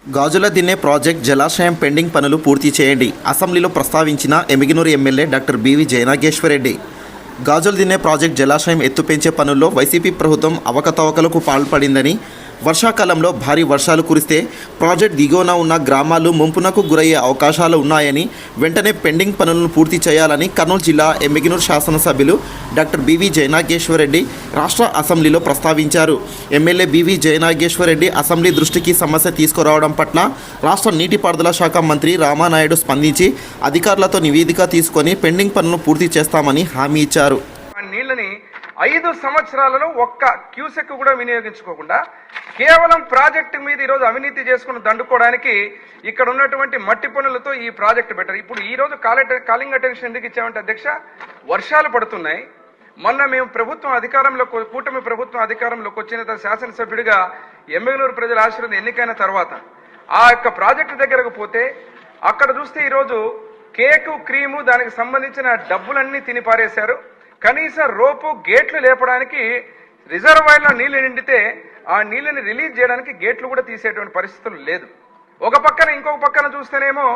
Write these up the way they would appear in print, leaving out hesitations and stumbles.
గాజుల Dinne project జలాశయం pending పనులు పూర్తి చేయండి. అసెంబ్లీలో ప్రస్తావించిన Yemmiganur MLA doctor BV Jayanageswara Reddy. Gajula Dinne project జలాశయం ఎత్తు పెంచే పనుల్లో వైసీపీ ప్రభుత్వం అవకతవకలకు పాల్పడిందని, వర్షాకాలంలో భారీ వర్షాలు కురిస్తే ప్రాజెక్ట్ దిగువన ఉన్న గ్రామాలు ముంపునకు గురయ్యే అవకాశాలు ఉన్నాయని, వెంటనే పెండింగ్ పనులను పూర్తి చేయాలని కర్నూలు జిల్లా ఎమ్మిగినూరు శాసనసభ్యులు డాక్టర్ బివి జయనాగేశ్వరరెడ్డి రాష్ట్ర అసెంబ్లీలో ప్రస్తావించారు. ఎమ్మెల్యే బివి జయనాగేశ్వరరెడ్డి అసెంబ్లీ దృష్టికి సమస్య తీసుకురావడం పట్ల రాష్ట్ర నీటిపారుదల శాఖ మంత్రి రామానాయుడు స్పందించి అధికారులతో నివేదిక తీసుకొని పెండింగ్ పనులను పూర్తి చేస్తామని హామీ ఇచ్చారు. నీళ్ళని 5 సంవత్సరాలలో ఒక్క క్యూసెక్ కూడా వినియోగించుకోకుండా కేవలం ప్రాజెక్టు మీద ఈరోజు అవినీతి చేసుకుని దండుకోవడానికి ఇక్కడ ఉన్నటువంటి మట్టి పనులతో ఈ ప్రాజెక్టు బెటర్. ఇప్పుడు ఈ రోజు కాలింగ్ అటెన్షన్ ఎందుకు ఇచ్చామంటే అధ్యక్ష, వర్షాలు పడుతున్నాయి. మొన్న మేము కూటమి ప్రభుత్వం అధికారంలోకి వచ్చిన శాసనసభ్యుడిగా ఎమ్మెగనూరు ప్రజల ఆశీర్వాదం ఎన్నికైన తర్వాత ఆ యొక్క ప్రాజెక్టు దగ్గరకు పోతే అక్కడ చూస్తే ఈరోజు కేకు క్రీము దానికి సంబంధించిన డబ్బులన్నీ తిని పారేశారు. కనీసం రోపు గేట్లు లేపడానికి రిజర్వాయర్లో నీళ్లు నిండితే ఆ నీళ్ళని రిలీజ్ చేయడానికి గేట్లు కూడా తీసేటువంటి పరిస్థితులు లేదు. ఇంకొక పక్కన చూస్తేనేమో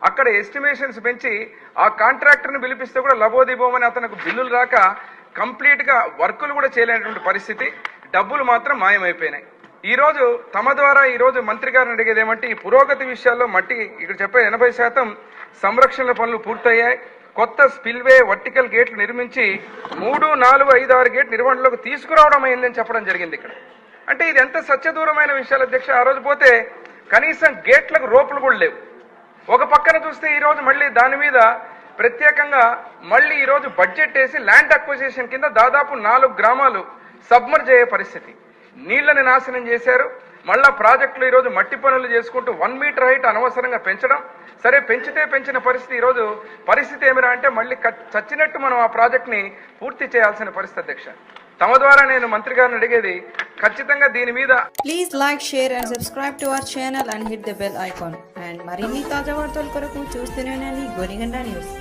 అక్కడ ఎస్టిమేషన్స్ పెంచి ఆ కాంట్రాక్టర్ని పిలిపిస్తే కూడా లబోదిబోమని అతనికి బిల్లులు రాక కంప్లీట్ గా వర్కులు కూడా చేయలేనటువంటి పరిస్థితి, డబ్బులు మాత్రం మాయమైపోయినాయి. ఈ రోజు తమ ద్వారా ఈ రోజు మంత్రి గారిని అడిగేది ఏమంటే, ఈ పురోగతి విషయాల్లో మట్టి ఇక్కడ చెప్పే 80% సంరక్షణ పనులు పూర్తయ్యాయి. కొత్త స్పిల్వే వర్టికల్ గేట్లు నిర్మించి 3, 4, 5, 6 గేట్ నిర్వహణలోకి తీసుకురావడం అయిందని చెప్పడం జరిగింది ఇక్కడ. అంటే ఇది ఎంత సత్యదూరమైన విషయాలు అధ్యక్ష. ఆ రోజు పోతే కనీసం గేట్లకు రోపులు కూడా లేవు. ఒక పక్కన చూస్తే ఈ రోజు మళ్ళీ దాని మీద ప్రత్యేకంగా మళ్ళీ ఈ రోజు బడ్జెట్ వేసి ల్యాండ్ అక్విజిషన్ కింద దాదాపు 4 గ్రామాలు సబ్మర్జ్ అయ్యే పరిస్థితి, నీళ్లని నాశనం చేశారు. మళ్ళా ప్రాజెక్టులు ఈ రోజు మట్టి పనులు చేసుకుంటూ 1 మీటర్ హైట్ అనవసరంగా పెంచడం. సరే పెంచిన పరిస్థితి ఈ రోజు పరిస్థితి ఏమిరా అంటే మళ్ళీ చచ్చినట్టు మనం ఆ ప్రాజెక్ట్ ని పూర్తి చేయాల్సిన పరిస్థితి అధ్యక్ష. తమ ద్వారా నేను మంత్రి గారిని అడిగేది ఖచ్చితంగా దీని మీద please like, share and subscribe to our channel and hit the bell icon. And మరిన్ని తాజా వార్తల కొరకు చూస్తూనే ఉండండి గోనిగండ న్యూస్.